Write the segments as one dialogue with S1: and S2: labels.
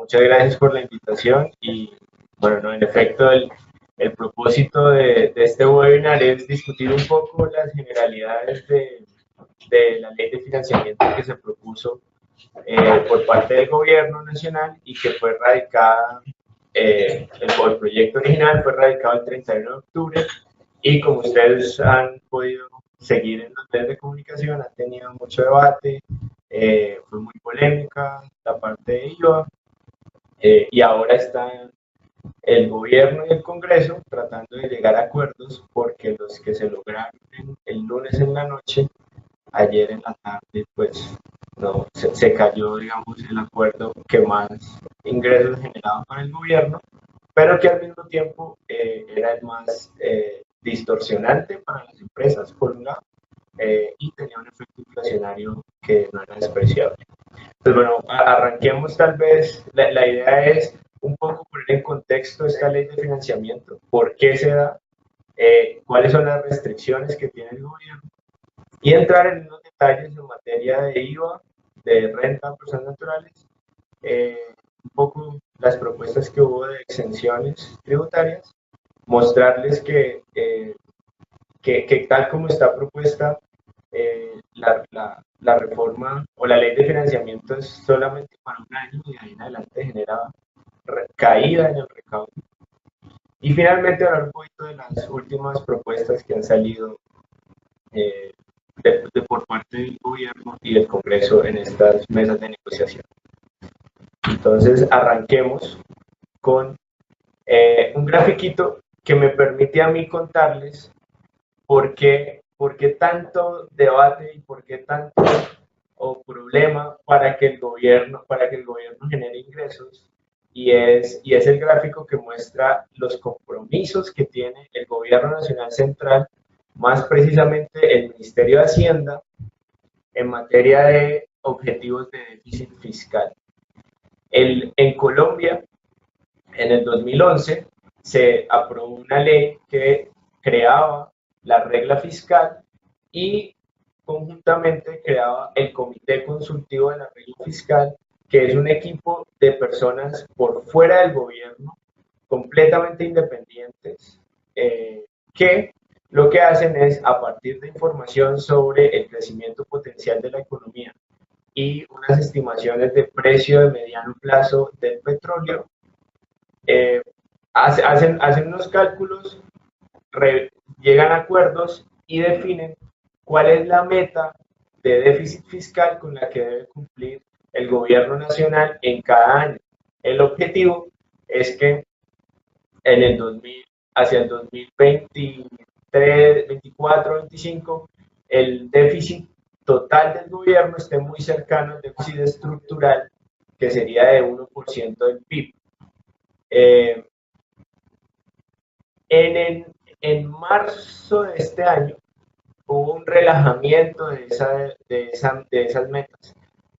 S1: muchas gracias por la invitación y bueno, no, en efecto el propósito de este webinar es discutir un poco las generalidades de la ley de financiamiento que se propuso por parte del gobierno nacional y que fue radicada, el proyecto original fue radicado el 31 de octubre y como ustedes han podido seguir en los medios de comunicación, ha tenido mucho debate, fue muy polémica la parte de IVA y ahora está el gobierno y el Congreso tratando de llegar a acuerdos porque los que se lograron el lunes en la noche, ayer en la tarde, pues no, se cayó, digamos, el acuerdo que más ingresos generaba para el gobierno, pero que al mismo tiempo era el más distorsionante para las empresas, por un lado, y tenía un efecto inflacionario que no era despreciable. Pues bueno, arranquemos tal vez, la idea es un poco poner en contexto esta ley de financiamiento, por qué se da, cuáles son las restricciones que tiene el gobierno y entrar en unos detalles en materia de IVA, de renta a personas naturales, un poco las propuestas que hubo de exenciones tributarias, mostrarles que tal como está propuesta la reforma o la ley de financiamiento es solamente para un año y de ahí en adelante genera caída en el recaudo. Y finalmente hablar un poquito de las últimas propuestas que han salido eh, por parte del gobierno y del Congreso en estas mesas de negociación. Entonces arranquemos con un grafiquito que me permite a mí contarles por qué tanto debate y por qué tanto o problema para que el gobierno genere ingresos y es el gráfico que muestra los compromisos que tiene el gobierno nacional central, más precisamente el Ministerio de Hacienda, en materia de objetivos de déficit fiscal. En Colombia, en el 2011, se aprobó una ley que creaba la regla fiscal y conjuntamente creaba el Comité Consultivo de la Regla Fiscal, que es un equipo de personas por fuera del gobierno, completamente independientes, que lo que hacen es, a partir de información sobre el crecimiento potencial de la economía y unas estimaciones de precio de mediano plazo del petróleo, eh, hacen unos cálculos, llegan a acuerdos y definen cuál es la meta de déficit fiscal con la que debe cumplir el gobierno nacional en cada año. El objetivo es que en el 2000, hacia el 2023, 24, 25, el déficit total del gobierno esté muy cercano al déficit estructural, que sería de 1% del PIB. Eh, en marzo de este año hubo un relajamiento de esas metas.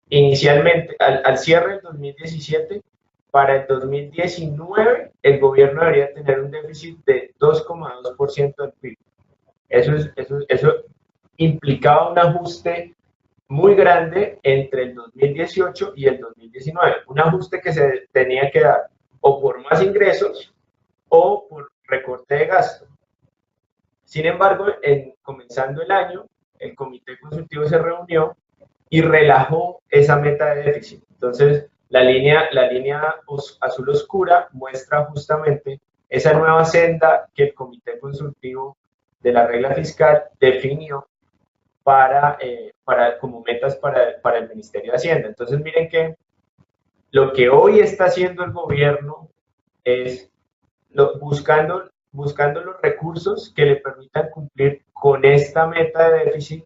S1: Inicialmente, al cierre del 2017, para el 2019 el gobierno debería tener un déficit de 2,2% del PIB. Eso implicaba un ajuste muy grande entre el 2018 y el 2019. Un ajuste que se tenía que dar o por más ingresos o por recorte de gasto. Sin embargo, comenzando el año, el comité consultivo se reunió y relajó esa meta de déficit. Entonces, la línea azul oscura muestra justamente esa nueva senda que el comité consultivo de la regla fiscal definió como metas para el Ministerio de Hacienda. Entonces, miren que lo que hoy está haciendo el gobierno es buscando los recursos que le permitan cumplir con esta meta de déficit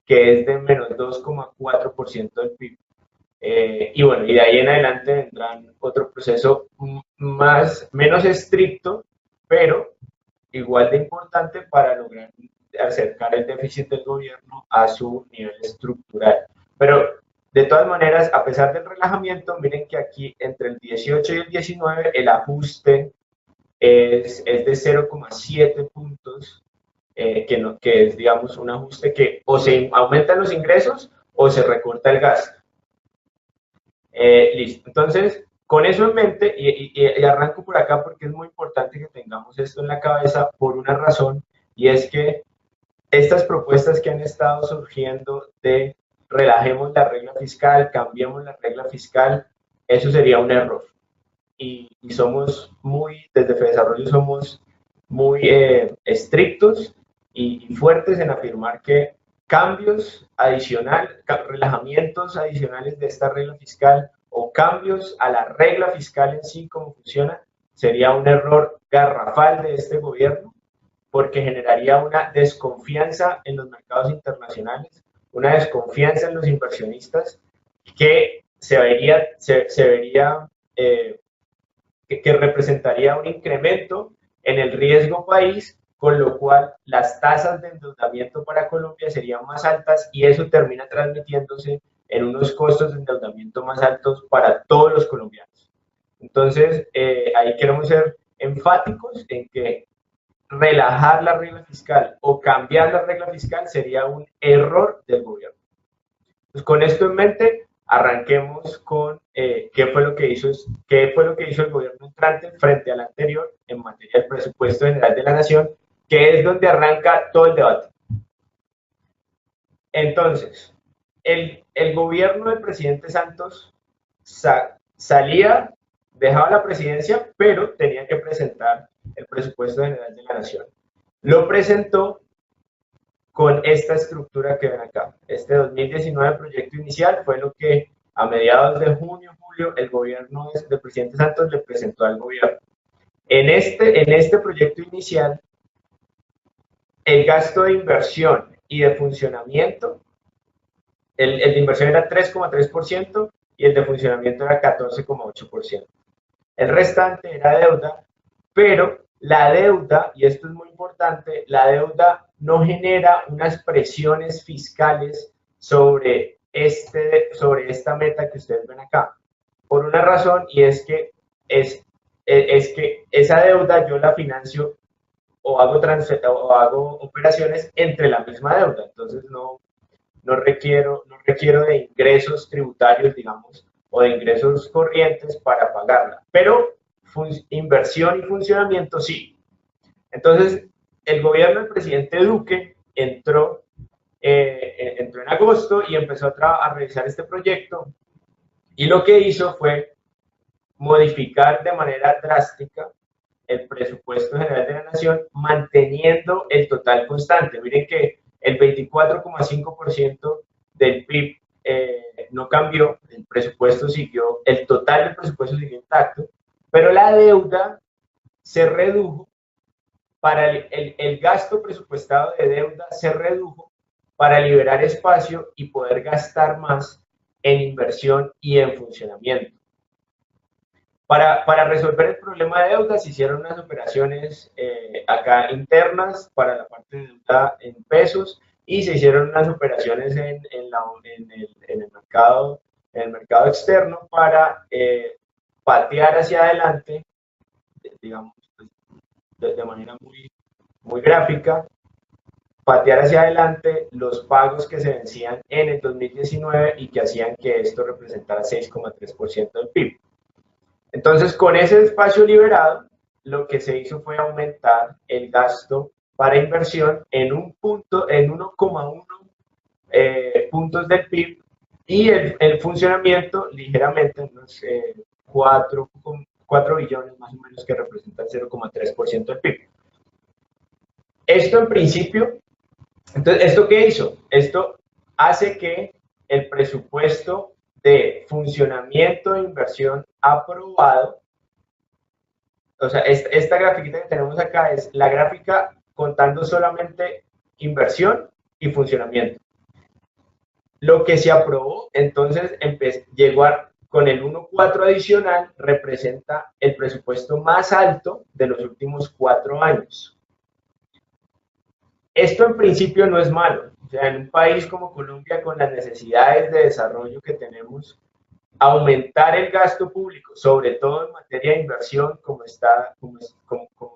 S1: que es de menos 2,4% del PIB. Y bueno, y de ahí en adelante vendrán otro proceso menos estricto, pero igual de importante para lograr acercar el déficit del gobierno a su nivel estructural. Pero de todas maneras, a pesar del relajamiento, miren que aquí entre el 18 y el 19 el ajuste es de 0,7 puntos, que es, digamos, un ajuste que o se aumentan los ingresos o se recorta el gasto. Listo. Entonces, Con eso en mente, y arranco por acá porque es muy importante que tengamos esto en la cabeza por una razón, y es que estas propuestas que han estado surgiendo de relajemos la regla fiscal, cambiemos la regla fiscal, eso sería un error. Y somos muy, desde FEDesarrollo somos muy estrictos y fuertes en afirmar que cambios adicionales, relajamientos adicionales de esta regla fiscal o cambios a la regla fiscal en sí, como funciona, sería un error garrafal de este gobierno porque generaría una desconfianza en los mercados internacionales, una desconfianza en los inversionistas que se vería que representaría un incremento en el riesgo país, con lo cual las tasas de endeudamiento para Colombia serían más altas y eso termina transmitiéndose en unos costos de endeudamiento más altos para todos los colombianos. Entonces, ahí queremos ser enfáticos en que relajar la regla fiscal o cambiar la regla fiscal sería un error del gobierno. Pues con esto en mente, arranquemos con qué fue lo que hizo el gobierno entrante frente al anterior en materia del presupuesto general de la nación, que es donde arranca todo el debate. Entonces, el gobierno del presidente Santos salía, dejaba la presidencia, pero tenía que presentar el presupuesto general de la nación. Lo presentó con esta estructura que ven acá. Este 2019 proyecto inicial fue lo que a mediados de junio, julio, el gobierno del presidente Santos le presentó al gobierno. En este proyecto inicial, el gasto de inversión y de funcionamiento, el de inversión era 3,3% y el de funcionamiento era 14,8%. El restante era deuda, pero la deuda, y esto es muy importante, la deuda no genera unas presiones fiscales sobre esta meta que ustedes ven acá. Por una razón, y es que esa deuda yo la financio o hago operaciones entre la misma deuda. Entonces no requiero de ingresos tributarios, digamos, o de ingresos corrientes para pagarla. Pero inversión y funcionamiento sí. Entonces, el gobierno del presidente Duque entró en agosto y empezó a revisar este proyecto y lo que hizo fue modificar de manera drástica el presupuesto general de la nación manteniendo el total constante. Miren que el 24,5% del PIB no cambió, el presupuesto siguió, el total del presupuesto siguió intacto, pero la deuda se redujo para el gasto presupuestado de deuda se redujo para liberar espacio y poder gastar más en inversión y en funcionamiento. Para resolver el problema de deuda se hicieron unas operaciones acá internas para la parte de deuda en pesos y se hicieron unas operaciones en el mercado externo para patear hacia adelante, digamos, de manera muy gráfica, patear hacia adelante los pagos que se vencían en el 2019 y que hacían que esto representara 6,3% del PIB. Entonces, con ese espacio liberado, lo que se hizo fue aumentar el gasto para inversión en 1,1 puntos del PIB y el funcionamiento ligeramente, unos 4 billones más o menos, que representa el 0,3% del PIB. Esto en principio, entonces, ¿esto qué hizo? Esto hace que el presupuesto de funcionamiento de inversión aprobado, o sea, esta grafiquita que tenemos acá es la gráfica contando solamente inversión y funcionamiento. Lo que se aprobó, entonces, llegó con el 1,4 adicional, representa el presupuesto más alto de los últimos 4 años. Esto en principio no es malo. O sea, en un país como Colombia, con las necesidades de desarrollo que tenemos, aumentar el gasto público, sobre todo en materia de inversión, como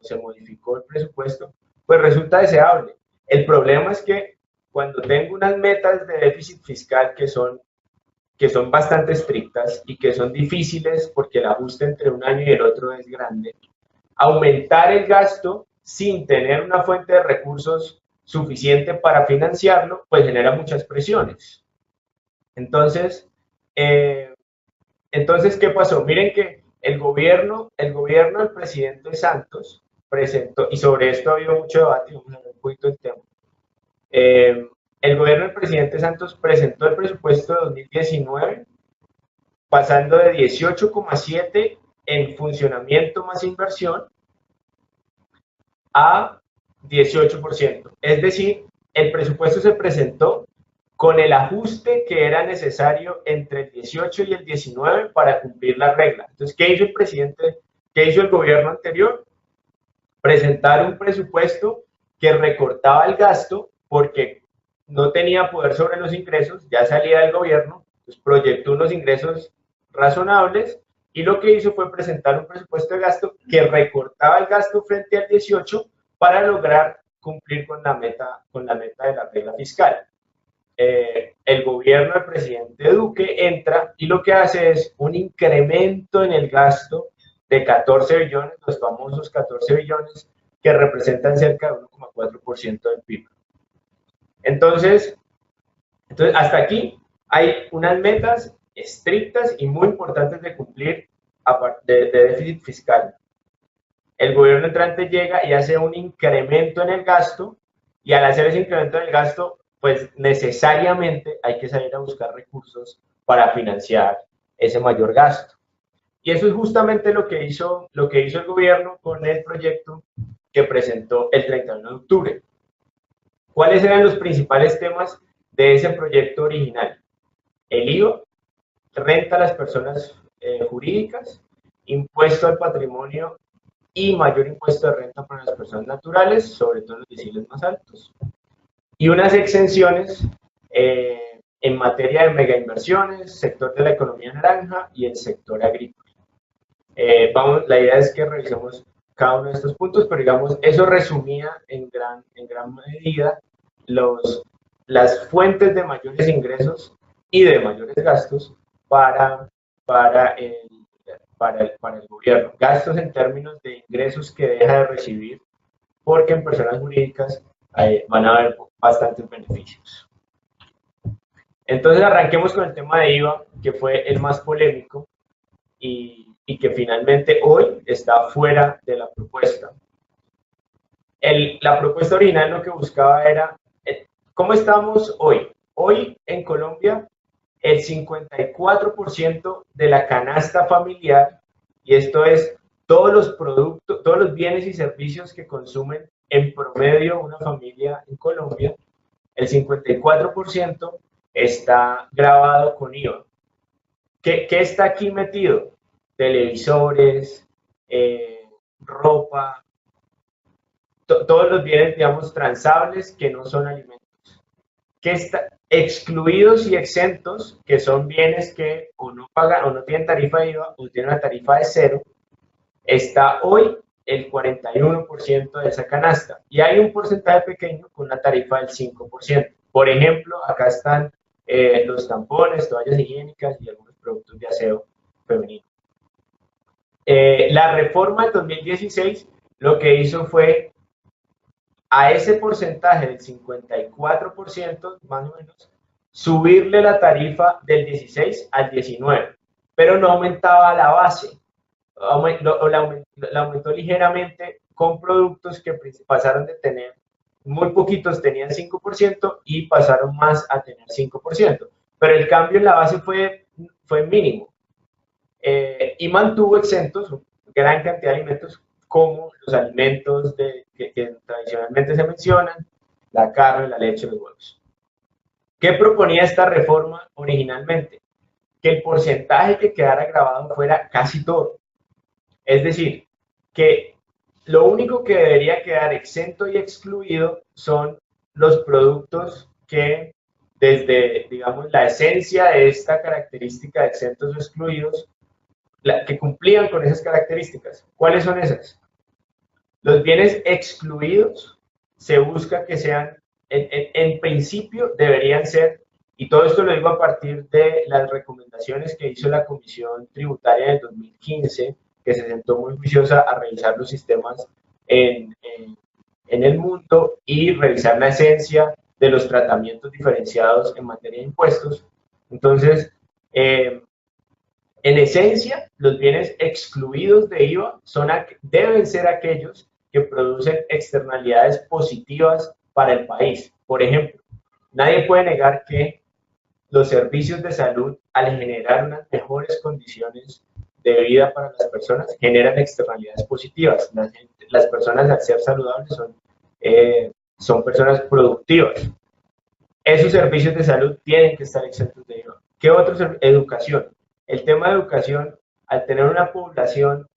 S1: se modificó el presupuesto, pues resulta deseable. El problema es que cuando tengo unas metas de déficit fiscal que son que son bastante estrictas y que son difíciles porque el ajuste entre un año y el otro es grande, aumentar el gasto sin tener una fuente de recursos suficiente para financiarlo, pues genera muchas presiones. Entonces, eh, ¿qué pasó? Miren que el gobierno del presidente Santos presentó, y sobre esto ha habido mucho debate, vamos a ver un poquito el tema. Eh, el gobierno del presidente Santos presentó el presupuesto de 2019 pasando de 18,7 en funcionamiento más inversión a 18%. Es decir, el presupuesto se presentó con el ajuste que era necesario entre el 18 y el 19 para cumplir la regla. Entonces, ¿qué hizo el presidente? ¿Qué hizo el gobierno anterior? Presentar un presupuesto que recortaba el gasto porque no tenía poder sobre los ingresos, ya salía del gobierno, pues proyectó unos ingresos razonables y lo que hizo fue presentar un presupuesto de gasto que recortaba el gasto frente al 18 para lograr cumplir con la meta de la regla fiscal. El gobierno del presidente Duque entra y lo que hace es un incremento en el gasto de 14 billones, los famosos 14 billones, que representan cerca de 1,4% del PIB. Entonces, hasta aquí hay unas metas estrictas y muy importantes de cumplir de déficit fiscal. El gobierno entrante llega y hace un incremento en el gasto y al hacer ese incremento en el gasto, pues necesariamente hay que salir a buscar recursos para financiar ese mayor gasto. Y eso es justamente lo que hizo el gobierno con el proyecto que presentó el 31 de octubre. ¿Cuáles eran los principales temas de ese proyecto original? El IVA, renta a las personas jurídicas, impuesto al patrimonio y mayor impuesto de renta para las personas naturales, sobre todo los deciles más altos. Y unas exenciones en materia de megainversiones, sector de la economía naranja y el sector agrícola. La idea es que revisemos cada uno de estos puntos, pero digamos, eso resumía en gran medida las fuentes de mayores ingresos y de mayores gastos para el gobierno. Gastos en términos de ingresos que deja de recibir, porque en personas jurídicas van a haber bastantes beneficios. Entonces arranquemos con el tema de IVA, que fue el más polémico y que finalmente hoy está fuera de la propuesta. La propuesta original lo que buscaba era, ¿cómo estamos hoy? Hoy en Colombia el 54% de la canasta familiar, y esto es todos los productos, todos los bienes y servicios que consumen en promedio una familia en Colombia, el 54% está grabado con IVA. ¿Qué está aquí metido? Televisores, ropa, todos los bienes, digamos, transables que no son alimentos. Que está excluidos y exentos, que son bienes que o no pagan o no tienen tarifa de IVA o tienen una tarifa de cero, está hoy el 41% de esa canasta. Y hay un porcentaje pequeño con una tarifa del 5%. Por ejemplo, acá están los tampones, toallas higiénicas y algunos productos de aseo femenino. La reforma del 2016 lo que hizo fue a ese porcentaje del 54%, más o menos, subirle la tarifa del 16 al 19, pero no aumentaba la base, la aumentó ligeramente con productos que pasaron de tener, muy poquitos tenían 5% y pasaron más a tener 5%, pero el cambio en la base fue mínimo. Y mantuvo exentos gran cantidad de alimentos como los alimentos que tradicionalmente se mencionan, la carne, la leche, los huevos. ¿Qué proponía esta reforma originalmente? Que el porcentaje que quedara grabado fuera casi todo. Es decir, que lo único que debería quedar exento y excluido son los productos que desde, digamos, la esencia de esta característica de exentos o excluidos, que cumplían con esas características. ¿Cuáles son esas? Los bienes excluidos se busca que sean, en principio, deberían ser Y todo esto lo digo a partir de las recomendaciones que hizo la Comisión Tributaria en el 2015, que se sentó muy juiciosa a revisar los sistemas en el mundo y revisar la esencia de los tratamientos diferenciados en materia de impuestos. Entonces, en esencia, los bienes excluidos de IVA deben ser aquellos que producen externalidades positivas para el país. Por ejemplo, nadie puede negar que los servicios de salud, al generar unas mejores condiciones de vida para las personas, generan externalidades positivas. Las personas, al ser saludables, son personas productivas. Esos servicios de salud tienen que estar exentos de IVA. ¿Qué otros? Educación. El tema de educación, al tener una población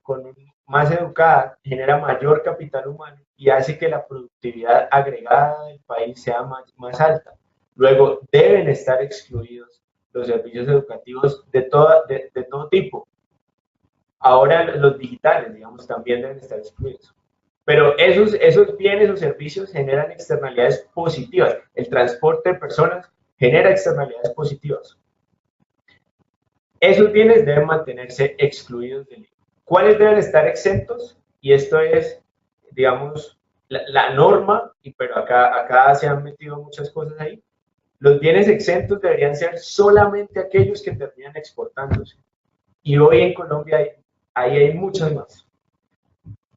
S1: más educada, genera mayor capital humano y hace que la productividad agregada del país sea más alta. Luego, deben estar excluidos los servicios educativos de todo tipo. Ahora, los digitales, digamos, también deben estar excluidos. Pero esos bienes o servicios generan externalidades positivas. El transporte de personas genera externalidades positivas. Esos bienes deben mantenerse excluidos del IVA. ¿Cuáles deben estar exentos? Y esto es, digamos, la norma, pero acá se han metido muchas cosas ahí. Los bienes exentos deberían ser solamente aquellos que terminan exportándose. Y hoy en Colombia hay muchos más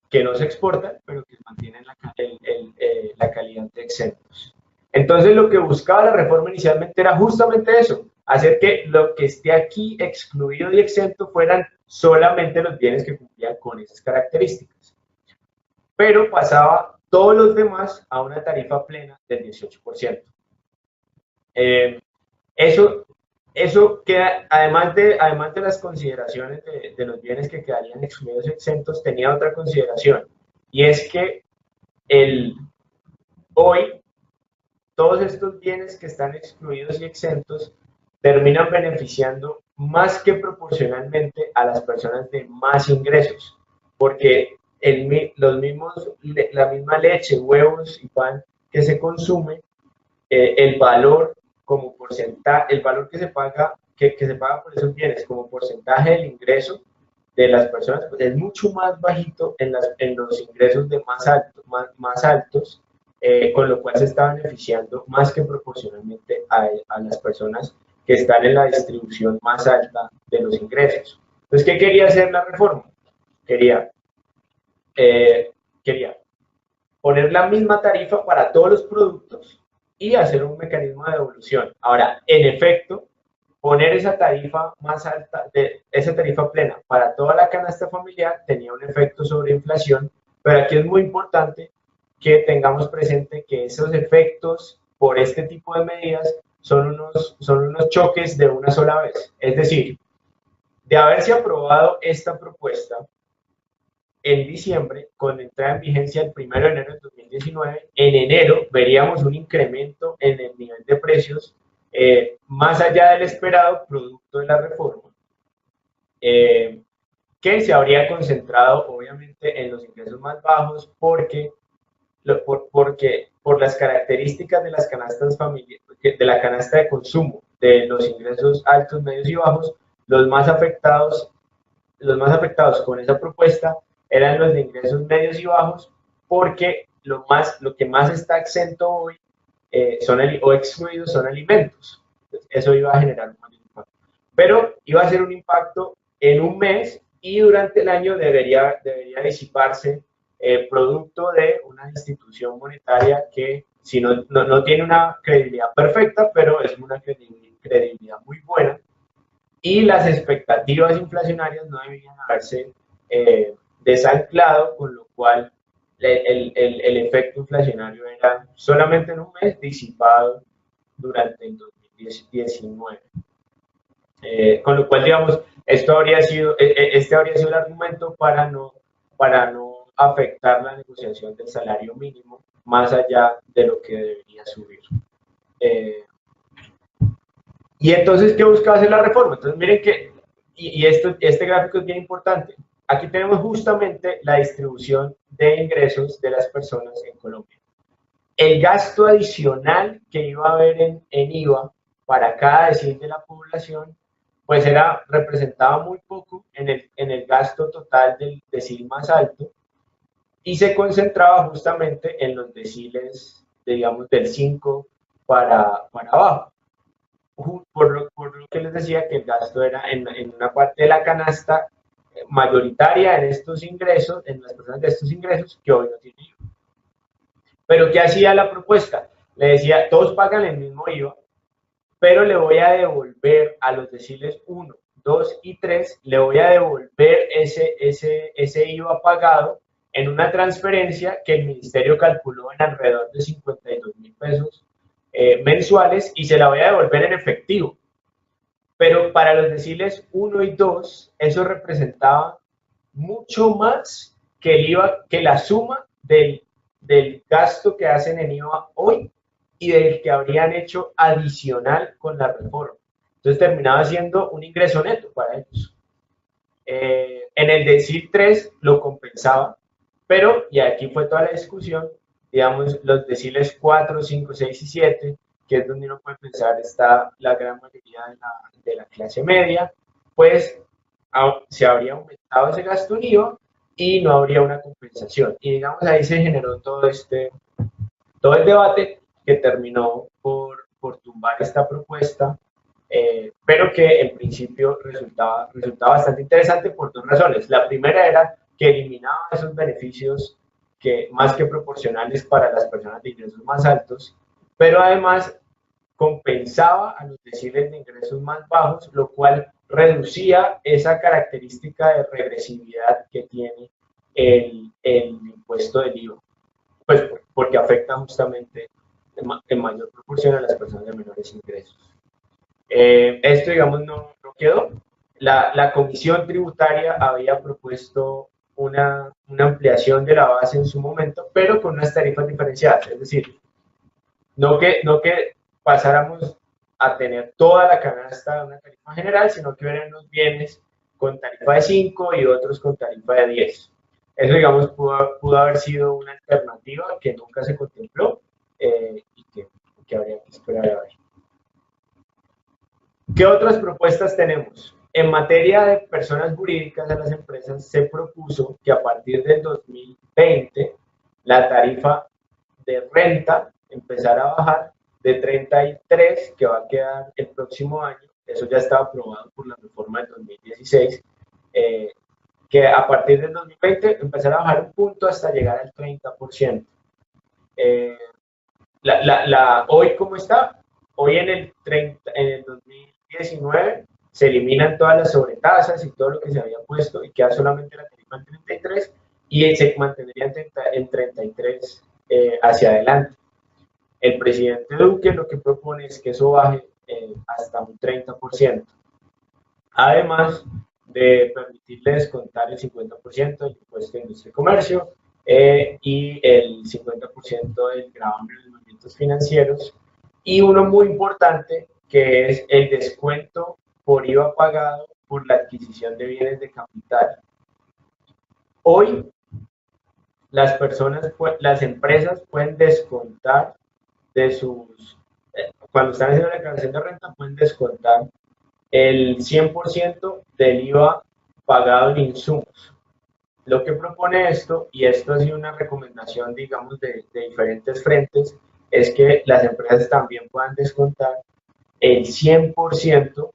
S1: que no se exportan, pero que mantienen la calidad de exentos. Entonces, lo que buscaba la reforma inicialmente era justamente eso, hacer que lo que esté aquí excluido y exento fueran solamente los bienes que cumplían con esas características. Pero pasaba todos los demás a una tarifa plena del 18%. Eso queda, además de las consideraciones de los bienes que quedarían excluidos y exentos, tenía otra consideración, y es que hoy todos estos bienes que están excluidos y exentos terminan beneficiando más que proporcionalmente a las personas de más ingresos, porque la misma leche, huevos y pan que se consume, el valor como porcentaje, el valor que se paga por esos bienes como porcentaje del ingreso de las personas, pues es mucho más bajito en los ingresos de más altos, con lo cual se está beneficiando más que proporcionalmente a las personas que están en la distribución más alta de los ingresos. Entonces, ¿qué quería hacer la reforma? Quería poner la misma tarifa para todos los productos y hacer un mecanismo de devolución. Ahora, en efecto, poner esa tarifa más alta, esa tarifa plena para toda la canasta familiar tenía un efecto sobre inflación, pero aquí es muy importante que tengamos presente que esos efectos por este tipo de medidas son unos choques de una sola vez. Es decir, de haberse aprobado esta propuesta en diciembre, con entrada en vigencia el 1 de enero de 2019, en enero veríamos un incremento en el nivel de precios más allá del esperado, producto de la reforma, que se habría concentrado obviamente en los ingresos más bajos porque por las características de las canastas familiares, de la canasta de consumo, de los ingresos altos, medios y bajos, los más afectados con esa propuesta eran los de ingresos medios y bajos, porque lo que más está exento hoy o excluidos son alimentos. Entonces, eso iba a generar un mayor impacto. Pero iba a ser un impacto en un mes y durante el año debería disiparse producto de una institución monetaria que si no tiene una credibilidad perfecta, pero es una credibilidad muy buena, y las expectativas inflacionarias no deberían haberse desanclado, con lo cual el efecto inflacionario era solamente en un mes disipado durante el 2019. Con lo cual, digamos, este habría sido el argumento para no afectar la negociación del salario mínimo más allá de lo que debería subir. Y entonces, ¿qué buscaba hacer la reforma? Entonces, miren que, este gráfico es bien importante. Aquí tenemos justamente la distribución de ingresos de las personas en Colombia. El gasto adicional que iba a haber en IVA para cada decil de la población, pues representaba muy poco en el gasto total del decil más alto y se concentraba justamente en los deciles, digamos, del 5 para abajo. Por lo que les decía que el gasto era en una parte de la canasta mayoritaria en estos ingresos, en las personas de estos ingresos que hoy no tienen IVA. Pero ¿qué hacía la propuesta? Le decía, todos pagan el mismo IVA, pero le voy a devolver a los deciles 1, 2 y 3, le voy a devolver ese IVA pagado en una transferencia que el ministerio calculó en alrededor de 52.000 pesos mensuales y se la voy a devolver en efectivo. Pero para los deciles 1 y 2, eso representaba mucho más que el IVA, que la suma del gasto que hacen en IVA hoy y del que habrían hecho adicional con la reforma. Entonces terminaba siendo un ingreso neto para ellos. En el decil 3 lo compensaba, pero, y aquí fue toda la discusión, digamos, los deciles 4, 5, 6 y 7, que es donde uno puede pensar está la gran mayoría de la clase media, pues se habría aumentado ese gasto en IVA y no habría una compensación. Y digamos, ahí se generó todo el debate que terminó por tumbar esta propuesta, pero que en principio resultaba bastante interesante por dos razones. La primera era que eliminaba esos beneficios que más que proporcionales para las personas de ingresos más altos, pero además compensaba a los deciles de ingresos más bajos, lo cual reducía esa característica de regresividad que tiene el impuesto del IVA, pues porque afecta justamente en mayor proporción a las personas de menores ingresos. Esto, digamos, no quedó. La comisión tributaria había propuesto una ampliación de la base en su momento, pero con unas tarifas diferenciadas, es decir, no que pasáramos a tener toda la canasta de una tarifa general, sino que hubieran unos bienes con tarifa de 5 y otros con tarifa de 10. Eso, digamos, pudo haber sido una alternativa que nunca se contempló y que habría que esperar a ver. ¿Qué otras propuestas tenemos? En materia de personas jurídicas a las empresas se propuso que a partir del 2020 la tarifa de renta empezara a bajar de 33, que va a quedar el próximo año, eso ya estaba aprobado por la reforma del 2016, que a partir del 2020 empezara a bajar un punto hasta llegar al 30%. Hoy, ¿cómo está? Hoy en el 2019 se eliminan todas las sobretasas y todo lo que se había puesto y queda solamente la tarifa en 33 y se mantendría en 33 hacia adelante. El presidente Duque lo que propone es que eso baje hasta un 30%. Además de permitirle descontar el 50% del impuesto de industria y comercio y el 50% del gravamen de los movimientos financieros. Y uno muy importante que es el descuento por IVA pagado por la adquisición de bienes de capital. Hoy las empresas pueden descontar de sus, cuando están haciendo la declaración de renta, pueden descontar el 100% del IVA pagado en insumos. Lo que propone esto, y esto ha sido una recomendación, digamos, de diferentes frentes, es que las empresas también puedan descontar el 100%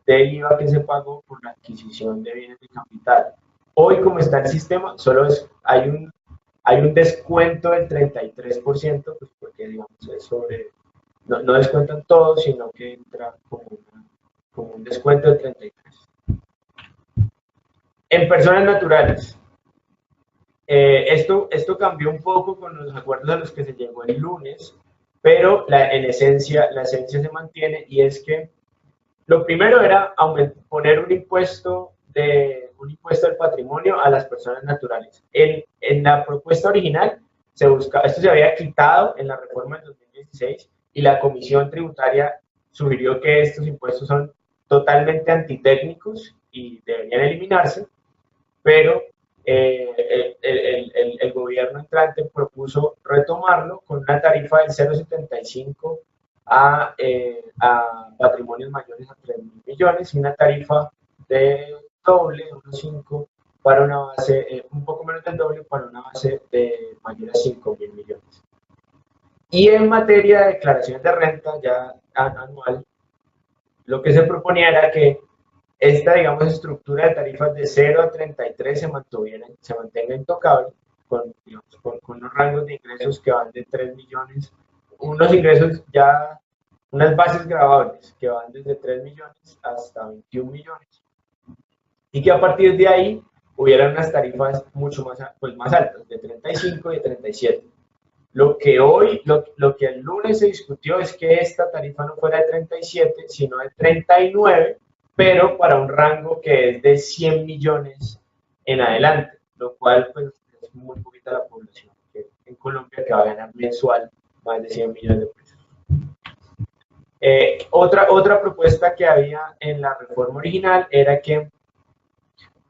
S1: del IVA que se pagó por la adquisición de bienes de capital. Hoy, como está el sistema, solo hay un descuento del 33%, pues porque, digamos, es sobre, no descuentan todo, sino que entra como un descuento del 33%. En personas naturales, esto cambió un poco con los acuerdos a los que se llegó el lunes, pero en esencia, la esencia se mantiene y es que lo primero era poner un impuesto al patrimonio a las personas naturales. En la propuesta original esto se había quitado en la reforma del 2016 y la Comisión Tributaria sugirió que estos impuestos son totalmente antitécnicos y deberían eliminarse, pero el gobierno entrante propuso retomarlo con una tarifa del 0,75 a patrimonios mayores a 3.000 millones y una tarifa de doble, 1.5, para una base, un poco menos del doble, para una base de mayor a 5.000 millones. Y en materia de declaraciones de renta ya anual, lo que se proponía era que esta, digamos, estructura de tarifas de 0 a 33 se mantenga intocable, con, digamos, con unos rangos de ingresos que van de 3 millones, unos ingresos ya, unas bases grabables que van desde 3 millones hasta 21 millones, y que a partir de ahí hubieran unas tarifas mucho más, pues, más altas, de 35 y de 37. Lo que el lunes se discutió es que esta tarifa no fuera de 37, sino de 39, pero para un rango que es de 100 millones en adelante, lo cual pues es muy poquita la población que en Colombia que va a ganar mensual más de 100 millones de pesos. Otra propuesta que había en la reforma original era que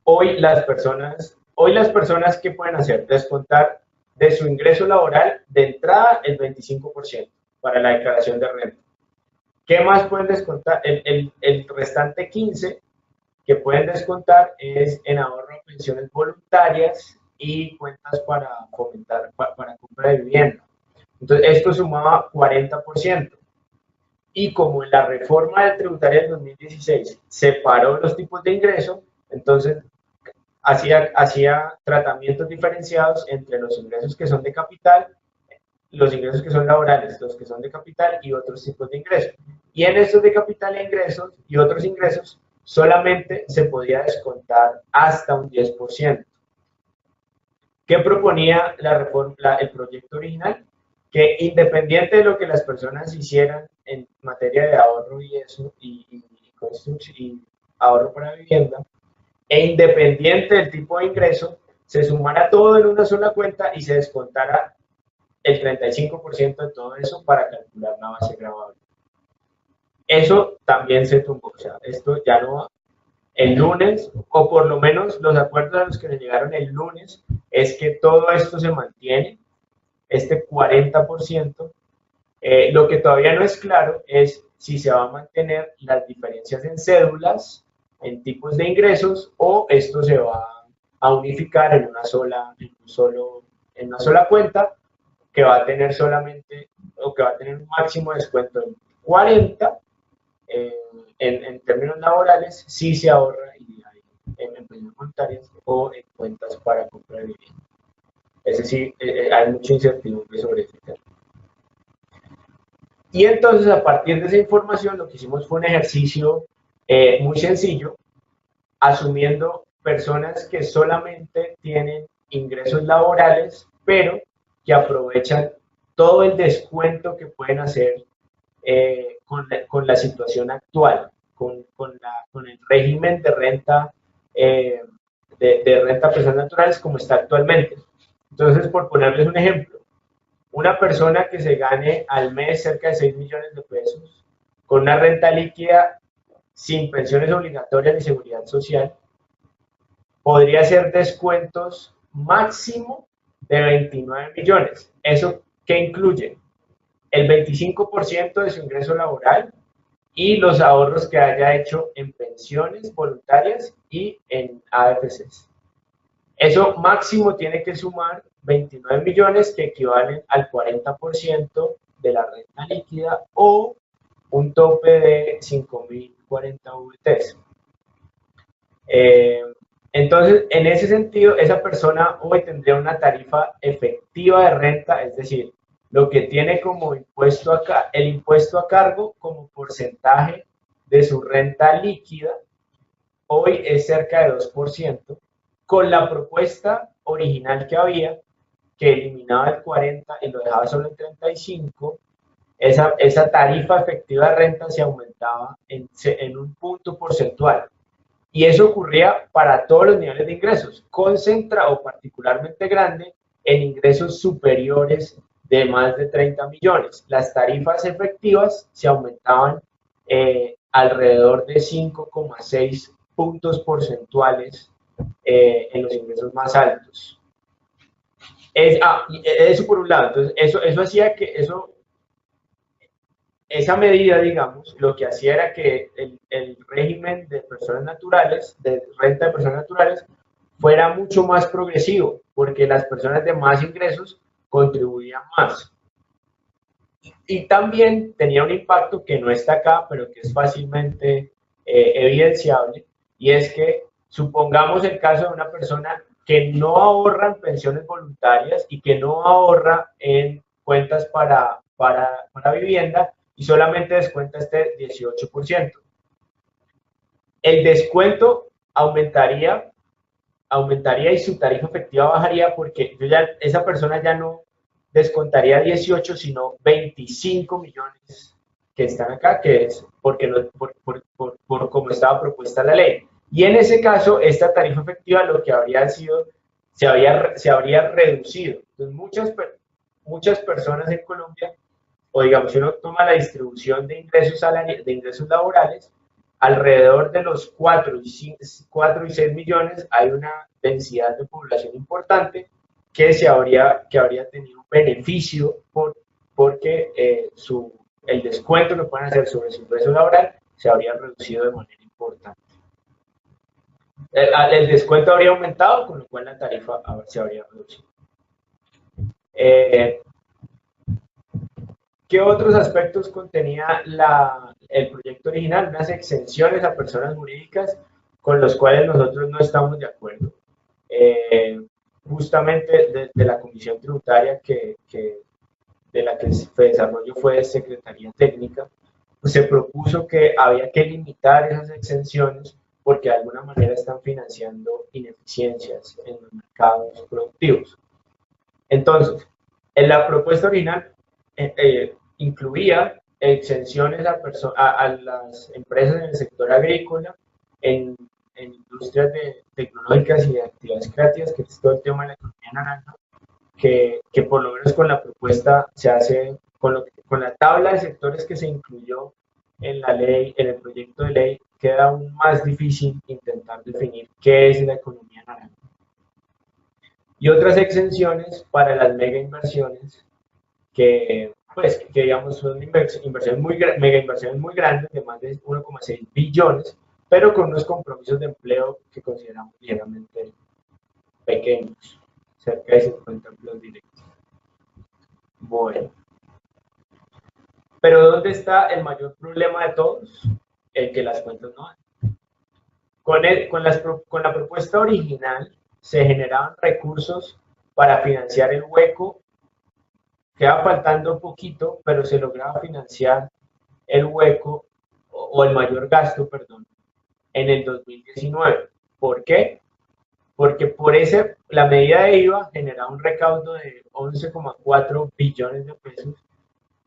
S1: hoy las personas ¿qué pueden hacer? Descontar de su ingreso laboral de entrada el 25% para la declaración de renta. ¿Qué más pueden descontar? El restante 15 que pueden descontar es en ahorro, pensiones voluntarias y cuentas para fomentar, para compra de vivienda. Entonces, esto sumaba 40%. Y como en la reforma tributaria del 2016 separó los tipos de ingreso, entonces hacía tratamientos diferenciados entre los ingresos que son de capital, los ingresos que son laborales, los que son de capital y otros tipos de ingresos. Y en estos de capital e ingresos y otros ingresos solamente se podía descontar hasta un 10%. ¿Qué proponía la reforma, el proyecto original? Que independiente de lo que las personas hicieran en materia de ahorro y eso, y ahorro para vivienda, e independiente del tipo de ingreso, se sumara todo en una sola cuenta y se descontara el 35% de todo eso para calcular la base gravable. Eso también se tumbó, o sea, esto ya no va. El lunes, o por lo menos los acuerdos a los que le llegaron el lunes, es que todo esto se mantiene, este 40%. Lo que todavía no es claro es si se va a mantener las diferencias en cédulas, en tipos de ingresos, o esto se va a unificar en una sola cuenta que va a tener solamente, o que va a tener un máximo de descuento en 40 en términos laborales, si se ahorra en pensiones voluntarias o en cuentas para compra de vivienda. Es decir, hay mucha incertidumbre sobre ese tema. Y entonces, a partir de esa información, lo que hicimos fue un ejercicio muy sencillo, asumiendo personas que solamente tienen ingresos laborales, pero que aprovechan todo el descuento que pueden hacer con la situación actual, con el régimen de renta, de renta a personas naturales como está actualmente. Entonces, por ponerles un ejemplo, una persona que se gane al mes cerca de 6 millones de pesos, con una renta líquida sin pensiones obligatorias ni seguridad social, podría hacer descuentos máximo de 29 millones. ¿Eso qué incluye? El 25% de su ingreso laboral y los ahorros que haya hecho en pensiones voluntarias y en AFCs. Eso máximo tiene que sumar 29 millones que equivalen al 40% de la renta líquida o un tope de 5.040 VTs. Entonces, en ese sentido, esa persona hoy tendría una tarifa efectiva de renta, es decir, lo que tiene como impuesto acá, el impuesto a cargo como porcentaje de su renta líquida, hoy es cerca de 2%, con la propuesta original que había, que eliminaba el 40 y lo dejaba solo en 35, esa tarifa efectiva de renta se aumentaba en un punto porcentual. Y eso ocurría para todos los niveles de ingresos, concentrado particularmente grande en ingresos superiores de más de 30 millones. Las tarifas efectivas se aumentaban alrededor de 5,6 puntos porcentuales en los ingresos más altos. Eso por un lado. Entonces, eso hacía que esa medida, digamos, lo que hacía era que el régimen de personas naturales, de renta de personas naturales, fuera mucho más progresivo, porque las personas de más ingresos contribuían más. Y también tenía un impacto que no está acá, pero que es fácilmente evidenciable, y es que supongamos el caso de una persona que no ahorra en pensiones voluntarias y que no ahorra en cuentas para vivienda y solamente descuenta este 18%. El descuento aumentaría y su tarifa efectiva bajaría porque esa persona ya no descontaría 18, sino 25 millones que están acá, que es porque no, por cómo estaba propuesta la ley. Y en ese caso, esta tarifa efectiva lo que habría sido, se habría reducido. Entonces, muchas personas en Colombia, o digamos, si uno toma la distribución de ingresos laborales, alrededor de los 4 y 6 millones hay una densidad de población importante que habría tenido un beneficio porque el descuento que pueden hacer sobre su ingreso laboral se habría reducido de manera importante. El descuento habría aumentado, con lo cual la tarifa se habría reducido. Eh, ¿Qué otros aspectos contenía el proyecto original? Unas exenciones a personas jurídicas con los cuales nosotros no estamos de acuerdo. Eh, Justamente de la comisión tributaria de la que se desarrolló fue Secretaría Técnica, pues se propuso que había que limitar esas exenciones porque de alguna manera están financiando ineficiencias en los mercados productivos. Entonces, en la propuesta original incluía exenciones a las empresas en el sector agrícola, en, en industrias tecnológicas y de actividades creativas, que es todo el tema de la economía naranja, que por lo menos con la propuesta se hace, con la tabla de sectores que se incluyó en la ley, en el proyecto de ley, queda aún más difícil intentar definir qué es la economía naranja. Y otras exenciones para las mega inversiones que digamos son mega inversiones muy grandes de más de 1,6 billones, pero con unos compromisos de empleo que consideramos ligeramente pequeños, cerca de 50 empleos directos. Bueno, pero ¿dónde está el mayor problema de todos? El que las cuentas no dan. Con la propuesta original se generaban recursos para financiar el hueco. Queda faltando poquito, pero se lograba financiar el hueco o el mayor gasto, perdón, en el 2019. ¿Por qué? Porque la medida de IVA generaba un recaudo de 11,4 billones de pesos.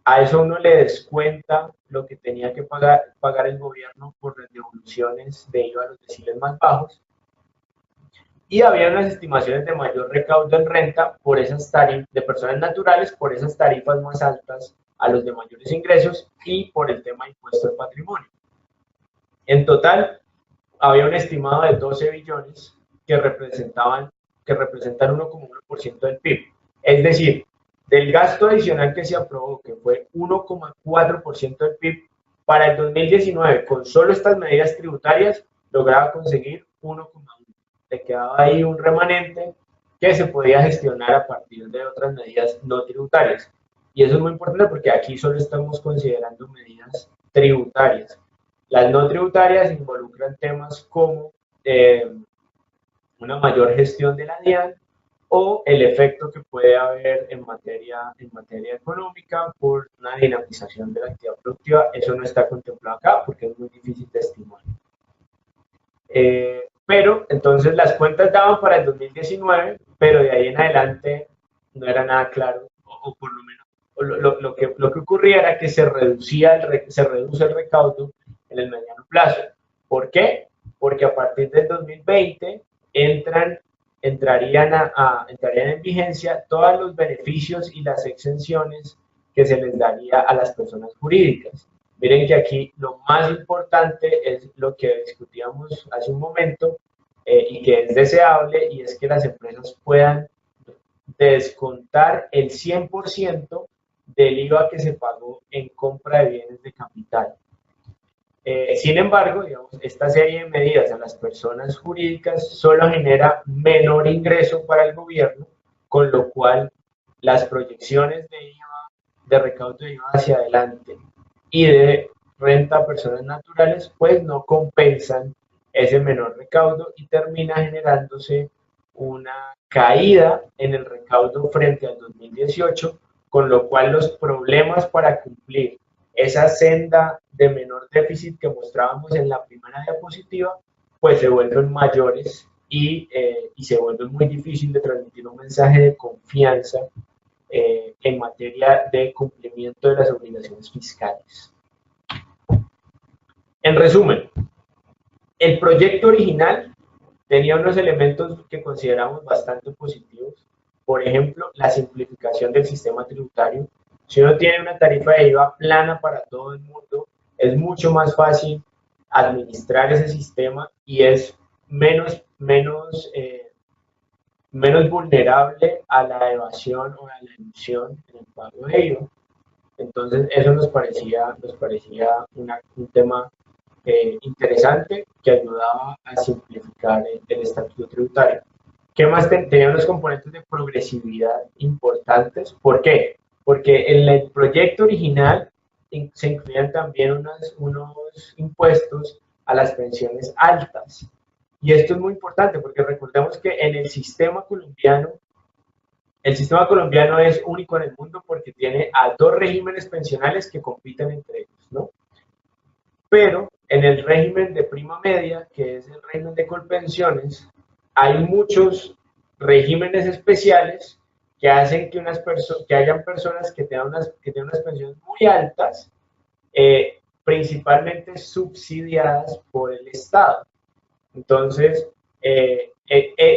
S1: A eso uno le descuenta lo que tenía que pagar el gobierno por las devoluciones de IVA a los deciles más bajos. Y había unas estimaciones de mayor recaudo en renta por esas tarifas de personas naturales, por esas tarifas más altas a los de mayores ingresos y por el tema de impuesto al patrimonio. En total, había un estimado de 12 billones que representan 1,1% del PIB. Es decir, del gasto adicional que se aprobó, que fue 1,4% del PIB, para el 2019, con solo estas medidas tributarias, lograba conseguir 1,1%. Le quedaba ahí un remanente que se podía gestionar a partir de otras medidas no tributarias. Y eso es muy importante porque aquí solo estamos considerando medidas tributarias. Las no tributarias involucran temas como una mayor gestión de la DIAN o el efecto que puede haber en materia económica por una dinamización de la actividad productiva. Eso no está contemplado acá porque es muy difícil de estimar. Pero entonces las cuentas daban para el 2019, pero de ahí en adelante no era nada claro, o por lo menos lo que ocurría era que se reduce el recaudo en el mediano plazo. ¿Por qué? Porque a partir del 2020 entrarían en vigencia todos los beneficios y las exenciones que se les daría a las personas jurídicas. Miren que aquí lo más importante es lo que discutíamos hace un momento y que es deseable, y es que las empresas puedan descontar el 100% del IVA que se pagó en compra de bienes de capital. Sin embargo, digamos, esta serie de medidas a las personas jurídicas solo genera menor ingreso para el gobierno, con lo cual las proyecciones de IVA, de recaudo de IVA hacia adelante y de renta a personas naturales, pues no compensan ese menor recaudo y termina generándose una caída en el recaudo frente al 2018, con lo cual los problemas para cumplir esa senda de menor déficit que mostrábamos en la primera diapositiva, pues se vuelven mayores y se vuelve muy difícil de transmitir un mensaje de confianza en materia de cumplimiento de las obligaciones fiscales. En resumen, el proyecto original tenía unos elementos que consideramos bastante positivos. Por ejemplo, la simplificación del sistema tributario. Si uno tiene una tarifa de IVA plana para todo el mundo, es mucho más fácil administrar ese sistema y es menos vulnerable a la evasión o a la ilusión en el pago de IVA. Entonces, eso nos parecía un tema interesante que ayudaba a simplificar el estatuto tributario. ¿Qué más tenía unos componentes de progresividad importantes? ¿Por qué? Porque en el proyecto original se incluían también unos impuestos a las pensiones altas. Y esto es muy importante porque recordemos que en el sistema colombiano es único en el mundo porque tiene a dos regímenes pensionales que compiten entre ellos, ¿no? Pero en el régimen de prima media, que es el régimen de colpensiones, hay muchos regímenes especiales que hacen que hayan personas que tengan unas pensiones muy altas, principalmente subsidiadas por el Estado. Entonces,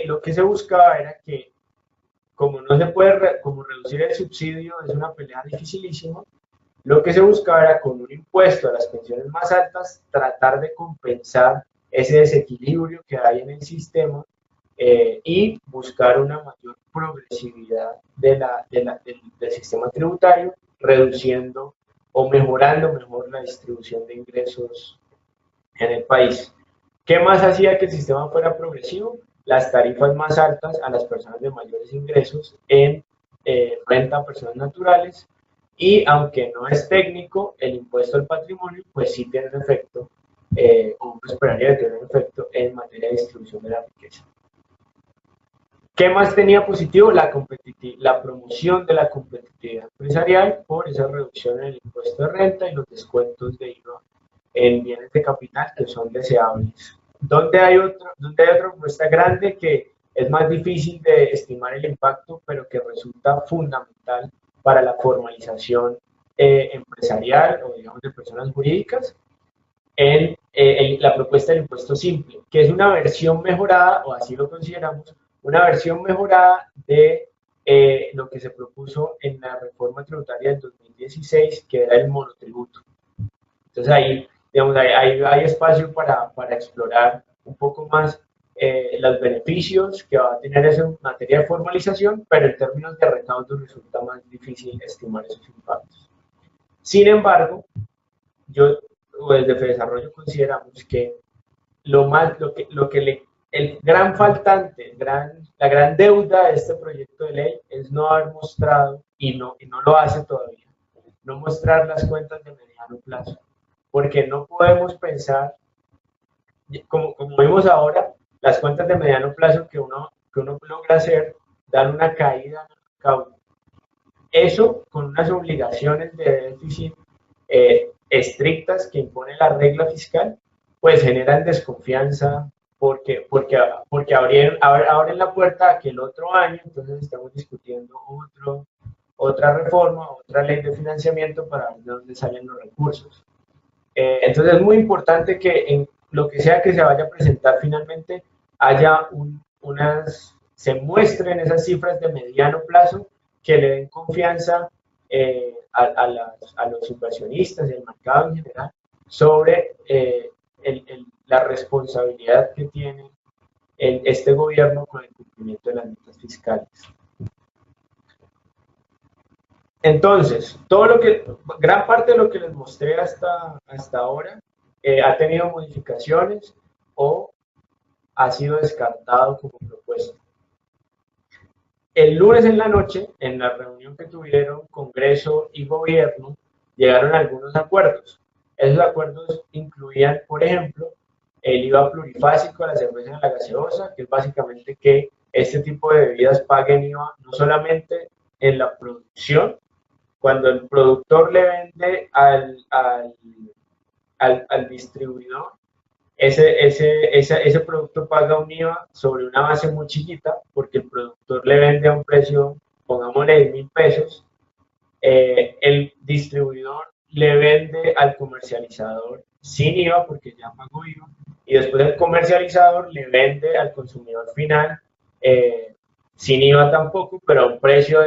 S1: lo que se buscaba era que, como no se puede, como reducir el subsidio es una pelea dificilísima, lo que se buscaba era con un impuesto a las pensiones más altas tratar de compensar ese desequilibrio que hay en el sistema y buscar una mayor progresividad del sistema tributario, reduciendo o mejorando mejor la distribución de ingresos en el país. ¿Qué más hacía que el sistema fuera progresivo? Las tarifas más altas a las personas de mayores ingresos en renta a personas naturales, y aunque no es técnico, el impuesto al patrimonio pues sí tiene un efecto, o uno esperaría que tenga un efecto en materia de distribución de la riqueza. ¿Qué más tenía positivo? La promoción de la competitividad empresarial por esa reducción en el impuesto de renta y los descuentos de IVA en bienes de capital que son deseables. ¿Dónde hay otra propuesta grande que es más difícil de estimar el impacto, pero que resulta fundamental para la formalización empresarial o, digamos, de personas jurídicas? La propuesta del impuesto simple, que es una versión mejorada, o así lo consideramos, una versión mejorada de lo que se propuso en la reforma tributaria del 2016, que era el monotributo. Entonces ahí, digamos, hay espacio para explorar un poco más los beneficios que va a tener eso en materia de formalización, pero en términos de recaudo resulta más difícil estimar esos impactos. Sin embargo, yo desde Fedesarrollo consideramos que el gran faltante, la gran deuda de este proyecto de ley es no haber mostrado, y no lo hace todavía, no mostrar las cuentas de mediano plazo. Porque no podemos pensar, como vimos ahora, las cuentas de mediano plazo que uno logra hacer dan una caída en el recaudo. Eso con unas obligaciones de déficit estrictas que impone la regla fiscal, pues generan desconfianza porque abren la puerta a que el otro año, entonces estamos discutiendo otra reforma, otra ley de financiamiento para ver de dónde salen los recursos. Entonces es muy importante que en lo que sea que se vaya a presentar finalmente haya se muestren esas cifras de mediano plazo que le den confianza a los inversionistas y al mercado en general sobre la responsabilidad que tiene este gobierno con el cumplimiento de las metas fiscales. Entonces, gran parte de lo que les mostré hasta ahora ha tenido modificaciones o ha sido descartado como propuesta. El lunes en la noche, en la reunión que tuvieron Congreso y Gobierno, llegaron a algunos acuerdos. Esos acuerdos incluían, por ejemplo, el IVA plurifásico a la cerveza y a la gaseosa, que es básicamente que este tipo de bebidas paguen IVA no solamente en la producción, cuando el productor le vende al distribuidor, ese producto paga un IVA sobre una base muy chiquita, porque el productor le vende a un precio, pongámosle 1.000 pesos, el distribuidor le vende al comercializador sin IVA, porque ya pagó IVA, y después el comercializador le vende al consumidor final sin IVA tampoco, pero a un precio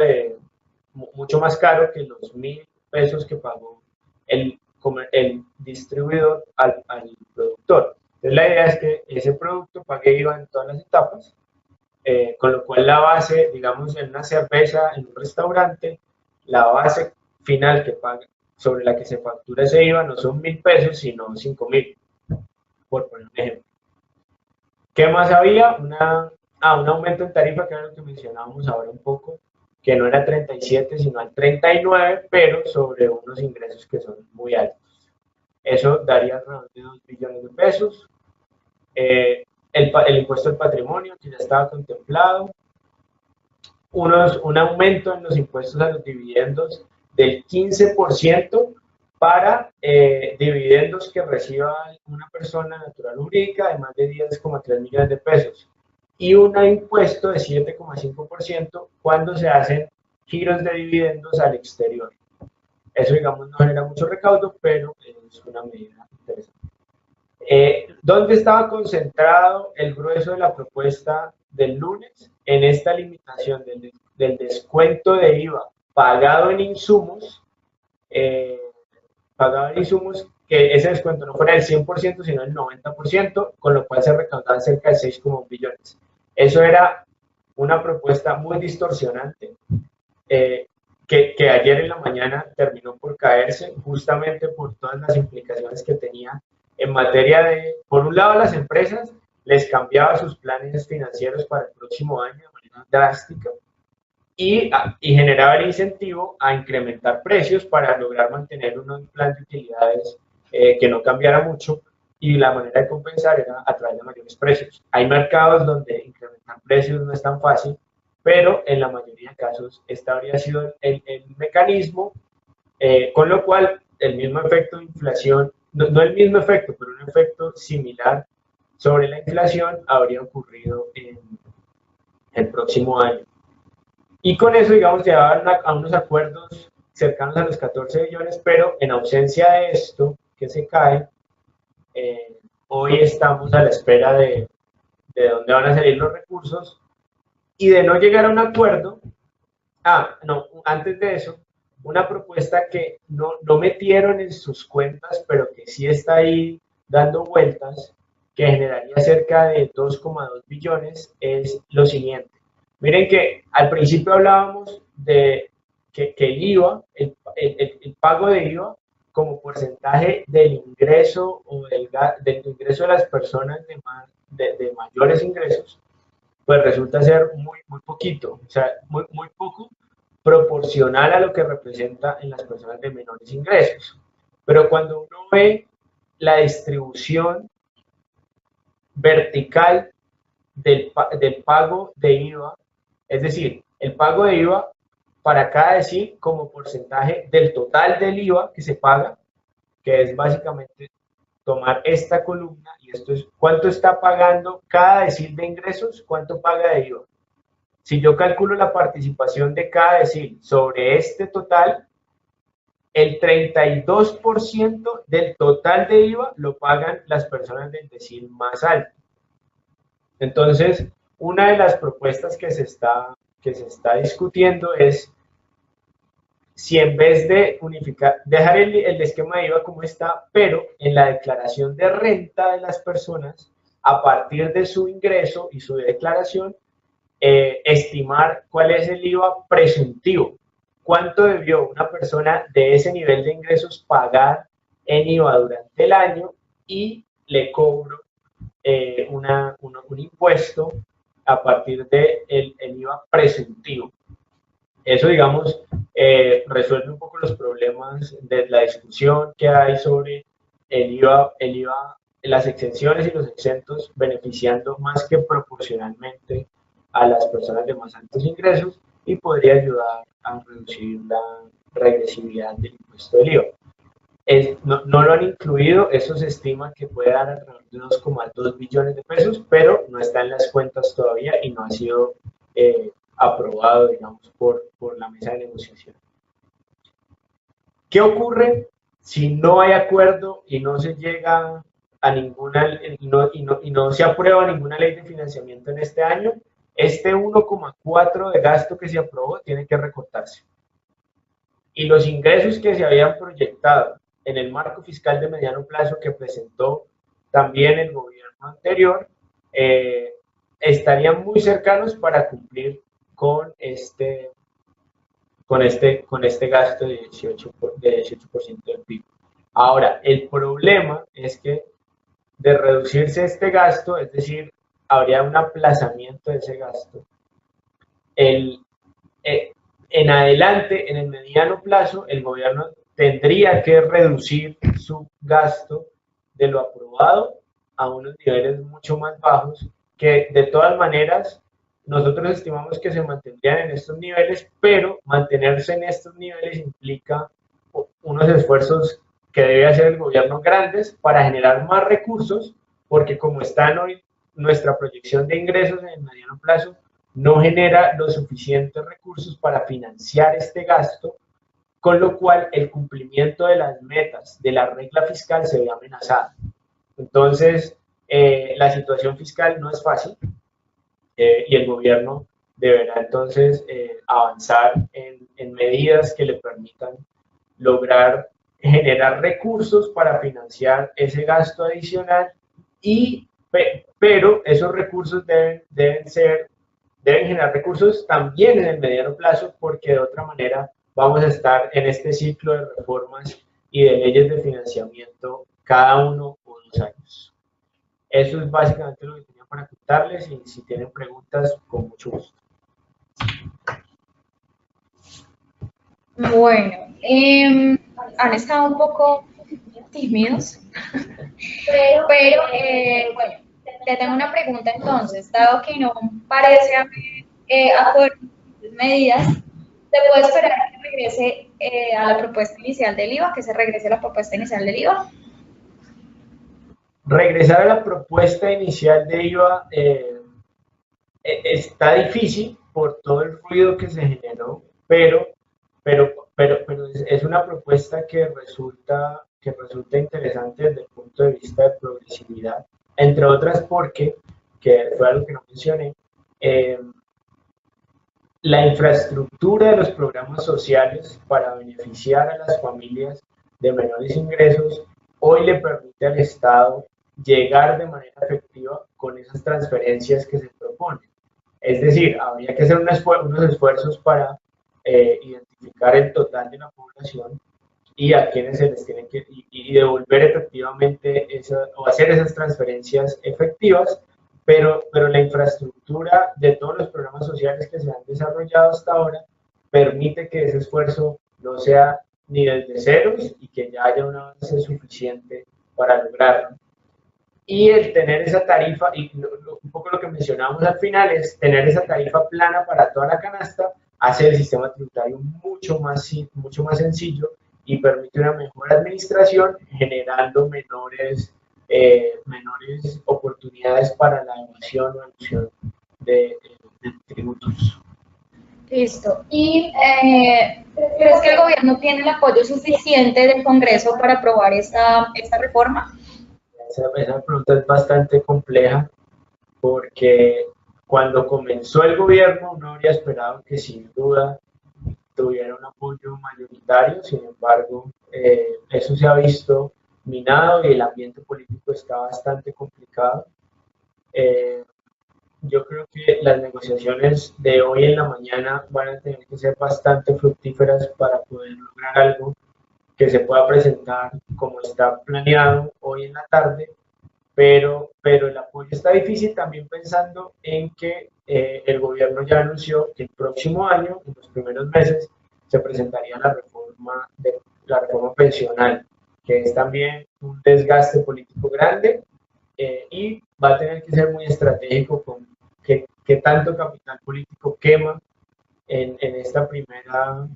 S1: mucho más caro que los 1.000 pesos que pagó el distribuidor al productor. Entonces la idea es que ese producto pague IVA en todas las etapas, con lo cual la base, digamos, en una cerveza, en un restaurante, la base final que paga, sobre la que se factura ese IVA no son 1.000 pesos, sino 5.000, por poner un ejemplo. ¿Qué más había? Un aumento en tarifa, que era lo que mencionábamos ahora un poco, que no era 37, sino al 39, pero sobre unos ingresos que son muy altos. Eso daría alrededor de 2 billones de pesos. El impuesto al patrimonio, que ya estaba contemplado. Un aumento en los impuestos a los dividendos del 15% para dividendos que reciba una persona natural o jurídica de más de 10,3 millones de pesos. Y un impuesto de 7,5% cuando se hacen giros de dividendos al exterior. Eso, digamos, no genera mucho recaudo, pero es una medida interesante. ¿Dónde estaba concentrado el grueso de la propuesta del lunes? En esta limitación del descuento de IVA pagado en insumos, que ese descuento no fuera del 100%, sino del 90%, con lo cual se recaudaban cerca de 6,1 billones. Eso era una propuesta muy distorsionante, que ayer en la mañana terminó por caerse, justamente por todas las implicaciones que tenía en materia de, por un lado, las empresas les cambiaba sus planes financieros para el próximo año de manera drástica y generaba el incentivo a incrementar precios para lograr mantener un plan de utilidades que no cambiara mucho, y la manera de compensar era a través de mayores precios. Hay mercados donde incrementar precios no es tan fácil, pero en la mayoría de casos este habría sido el mecanismo, con lo cual el mismo efecto de inflación, no el mismo efecto, pero un efecto similar sobre la inflación habría ocurrido en el próximo año. Y con eso, digamos, llevaban a unos acuerdos cercanos a los 14 billones, pero en ausencia de esto que se cae, hoy estamos a la espera de dónde van a salir los recursos, y de no llegar a un acuerdo. No, antes de eso, una propuesta que no metieron en sus cuentas, pero que sí está ahí dando vueltas, que generaría cerca de 2,2 billones, es lo siguiente. Miren que al principio hablábamos de que el IVA, el pago de IVA como porcentaje del ingreso o del ingreso de las personas de mayores ingresos, pues resulta ser muy poquito, o sea, muy poco proporcional a lo que representa en las personas de menores ingresos. Pero cuando uno ve la distribución vertical del pago de IVA, es decir, el pago de IVA para cada decil como porcentaje del total del IVA que se paga, que es básicamente tomar esta columna, y esto es cuánto está pagando cada decil de ingresos, cuánto paga de IVA. Si yo calculo la participación de cada decil sobre este total, el 32% del total de IVA lo pagan las personas del decil más alto. Entonces, una de las propuestas que se está discutiendo es si, en vez de unificar, dejar el esquema de IVA como está, pero en la declaración de renta de las personas, a partir de su ingreso y su declaración, estimar cuál es el IVA presuntivo. cuánto debió una persona de ese nivel de ingresos pagar en IVA durante el año y le cobro un impuesto a partir del el IVA presuntivo. Eso, digamos, resuelve un poco los problemas de la discusión que hay sobre el IVA, las exenciones y los exentos beneficiando más que proporcionalmente a las personas de más altos ingresos y podría ayudar a reducir la regresividad del impuesto del IVA. No lo han incluido, eso se estima que puede dar alrededor de 2,2 billones de pesos, pero no está en las cuentas todavía y no ha sido aprobado, digamos, por la mesa de negociación. ¿Qué ocurre si no hay acuerdo y no se llega a ninguna, y no se aprueba ninguna ley de financiamiento en este año? Este 1,4 de gasto que se aprobó tiene que recortarse. Y los ingresos que se habían proyectado en el marco fiscal de mediano plazo que presentó también el gobierno anterior, estarían muy cercanos para cumplir con este gasto de 18% del PIB. Ahora, el problema es que de reducirse este gasto, es decir, habría un aplazamiento de ese gasto, el, en adelante, en el mediano plazo, el gobierno tendría que reducir su gasto de lo aprobado a unos niveles mucho más bajos, que de todas maneras nosotros estimamos que se mantendrían en estos niveles, pero mantenerse en estos niveles implica unos esfuerzos que debe hacer el gobierno grandes para generar más recursos, porque como están hoy nuestra proyección de ingresos en el mediano plazo, no genera los suficientes recursos para financiar este gasto, con lo cual el cumplimiento de las metas de la regla fiscal se ve amenazado. Entonces, la situación fiscal no es fácil y el gobierno deberá entonces avanzar en medidas que le permitan lograr generar recursos para financiar ese gasto adicional, pero esos recursos deben generar recursos también en el mediano plazo, porque de otra manera vamos a estar en este ciclo de reformas y de leyes de financiamiento cada 1 o 2 años. Eso es básicamente lo que tenía para contarles y si tienen preguntas, con mucho gusto.
S2: Bueno, han estado un poco tímidos, pero bueno, te tengo una pregunta entonces, dado que no parece haber acuerdo en medidas, ¿se puede esperar que regrese a la propuesta inicial del IVA, que se regrese a la propuesta inicial del IVA?
S1: Regresar a la propuesta inicial de IVA está difícil por todo el ruido que se generó, pero es una propuesta que resulta interesante desde el punto de vista de progresividad, entre otras porque, que fue algo que no mencioné, la infraestructura de los programas sociales para beneficiar a las familias de menores ingresos hoy le permite al Estado llegar de manera efectiva con esas transferencias que se proponen. Es decir, habría que hacer unos esfuerzos para identificar el total de la población y a quienes se les tienen que y devolver efectivamente o hacer esas transferencias efectivas, pero la infraestructura de todos los programas sociales que se han desarrollado hasta ahora permite que ese esfuerzo no sea ni desde ceros y que ya haya un avance suficiente para lograrlo. Y el tener esa tarifa, y un poco lo que mencionábamos al final, es tener esa tarifa plana para toda la canasta, hace el sistema tributario mucho más sencillo y permite una mejor administración, generando menores oportunidades para la evasión o elusión de tributos.
S2: Listo. ¿Y crees que el gobierno tiene el apoyo suficiente del Congreso para aprobar esta reforma?
S1: Esa pregunta es bastante compleja porque cuando comenzó el gobierno uno habría esperado que sin duda tuviera un apoyo mayoritario, sin embargo, eso se ha visto minado y el ambiente político está bastante complicado. yo creo que las negociaciones de hoy en la mañana van a tener que ser bastante fructíferas para poder lograr algo que se pueda presentar como está planeado hoy en la tarde, pero el apoyo está difícil también pensando en que el gobierno ya anunció que el próximo año, en los primeros meses, se presentaría la reforma pensional, que es también un desgaste político grande y va a tener que ser muy estratégico con qué tanto capital político quema en esta primera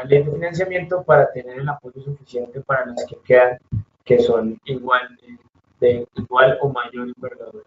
S1: ley de financiamiento para tener el apoyo suficiente para las que quedan, que son igual o mayor envergadura.